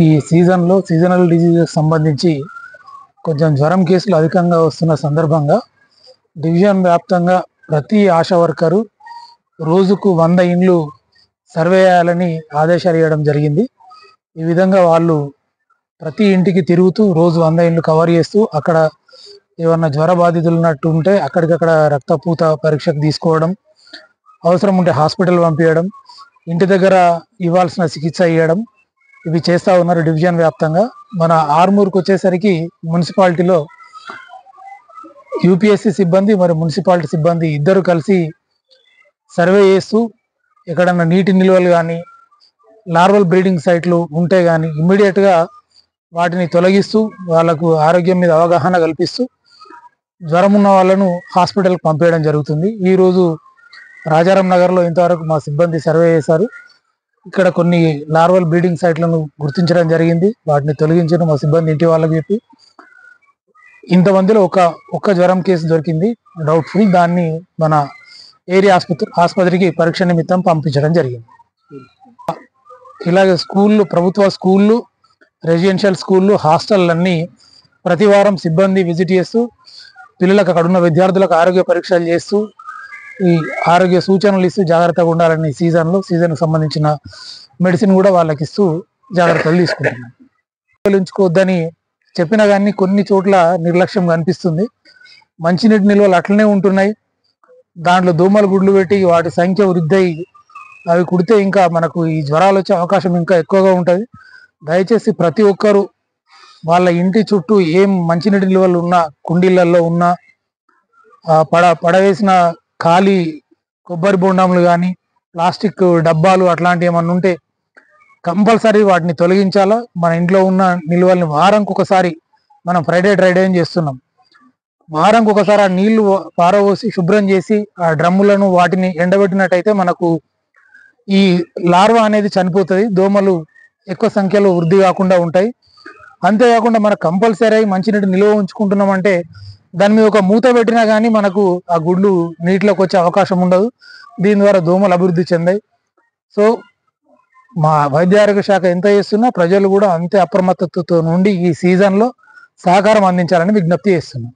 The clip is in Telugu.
ఈ సీజన్లో సీజనల్ డిజీజెస్ సంబంధించి కొంచెం జ్వరం కేసులు అధికంగా వస్తున్న సందర్భంగా డివిజన్ వ్యాప్తంగా ప్రతి ఆశా వర్కరు రోజుకు 100 ఇండ్లు సర్వే చేయాలని ఆదేశాలు ఇవ్వడం జరిగింది. ఈ విధంగా వాళ్ళు ప్రతి ఇంటికి తిరుగుతూ రోజు 100 ఇండ్లు కవర్ చేస్తూ అక్కడ ఏమన్నా జ్వర బాధితులు ఉన్నట్టు ఉంటే అక్కడికక్కడ రక్తపూత పరీక్షకు తీసుకోవడం, అవసరం ఉంటే హాస్పిటల్ పంపించడం, ఇంటి దగ్గర ఇవ్వాల్సిన చికిత్స ఇవ్వడం ఇవి చేస్తూ ఉన్నారు డివిజన్ వ్యాప్తంగా. మన ఆర్మూర్కి వచ్చేసరికి మున్సిపాలిటీలో యూపీఎస్సీ సిబ్బంది మరి మున్సిపాలిటీ సిబ్బంది ఇద్దరు కలిసి సర్వే చేస్తూ ఎక్కడన్నా నీటి నిల్వలు కానీ లార్వల్ బ్రీడింగ్ సైట్లు ఉంటే కానీ ఇమ్మీడియట్గా వాటిని తొలగిస్తూ వాళ్ళకు ఆరోగ్యం మీద అవగాహన కల్పిస్తూ జ్వరం ఉన్న వాళ్ళను హాస్పిటల్కి పంపేయడం జరుగుతుంది. ఈరోజు రాజారాం నగర్లో ఇంతవరకు మా సిబ్బంది సర్వే చేశారు. ఇక్కడ కొన్ని లార్వల్ బ్రీడింగ్ సైట్లను గుర్తించడం జరిగింది. వాటిని తొలగించడం మా సిబ్బంది ఇంటి వాళ్ళకి చెప్పి ఇంతమందిలో ఒక్క జ్వరం కేసు దొరికింది డౌట్ఫుల్. దాన్ని మన ఏరియా ఆసుపత్రికి పరీక్ష నిమిత్తం పంపించడం జరిగింది. ఇలాగే స్కూళ్ళు, ప్రభుత్వ స్కూళ్ళు, రెసిడెన్షియల్ స్కూళ్ళు, హాస్టళ్ళన్నీ ప్రతి వారం సిబ్బంది విజిట్ చేస్తూ పిల్లలకు అక్కడ ఉన్న విద్యార్థులకు ఆరోగ్య పరీక్షలు చేస్తూ ఈ ఆరోగ్య సూచనలు ఇస్తూ జాగ్రత్తగా ఉండాలని సీజన్కు సంబంధించిన మెడిసిన్ కూడా వాళ్ళకి ఇస్తూ జాగ్రత్తలు తీసుకుంటున్నాం. ఉంచుకోవద్దని చెప్పినా కానీ కొన్ని చోట్ల నిర్లక్ష్యం కనిపిస్తుంది. మంచినీటి నిల్వలు అట్లనే ఉంటున్నాయి. దాంట్లో దోమలు గుడ్లు పెట్టి వాటి సంఖ్య వృద్ధి అయ్యి అవి కుడితే ఇంకా మనకు ఈ జ్వరాలు వచ్చే అవకాశం ఇంకా ఎక్కువగా ఉంటుంది. దయచేసి ప్రతి ఒక్కరూ వాళ్ళ ఇంటి చుట్టూ ఏం మంచినీటి నిల్వలు ఉన్నా, కుండీలలో ఉన్న పడవేసిన ఖాళీ కొబ్బరి బొండాములు కానీ, ప్లాస్టిక్ డబ్బాలు అట్లాంటివి ఏమన్నా ఉంటే కంపల్సరీ వాటిని తొలగించాలా. మన ఇంట్లో ఉన్న నిల్వల్ని వారంకి ఒకసారి మనం ఫ్రైడే అని చేస్తున్నాం. వారంకి ఒకసారి ఆ నీళ్లు పారబోసి శుభ్రం చేసి ఆ డ్రమ్ములను వాటిని ఎండబెట్టినట్టయితే మనకు ఈ లార్వా అనేది చనిపోతుంది. దోమలు ఎక్కువ సంఖ్యలో వృద్ధి కాకుండా ఉంటాయి. అంతేకాకుండా మనకు కంపల్సరీ మంచినీటి నిల్వ ఉంచుకుంటున్నామంటే దాని మీద ఒక మూత పెట్టినా కానీ మనకు ఆ గుడ్లు నీటిలోకి వచ్చే అవకాశం ఉండదు. దీని ద్వారా దోమలు అభివృద్ధి చెందాయి. సో మా వైద్య ఆరోగ్య శాఖ ఎంత చేస్తున్నా ప్రజలు కూడా అంతే అప్రమత్తతతో నుండి ఈ సీజన్లో సహకారం అందించాలని విజ్ఞప్తి చేస్తున్నాం.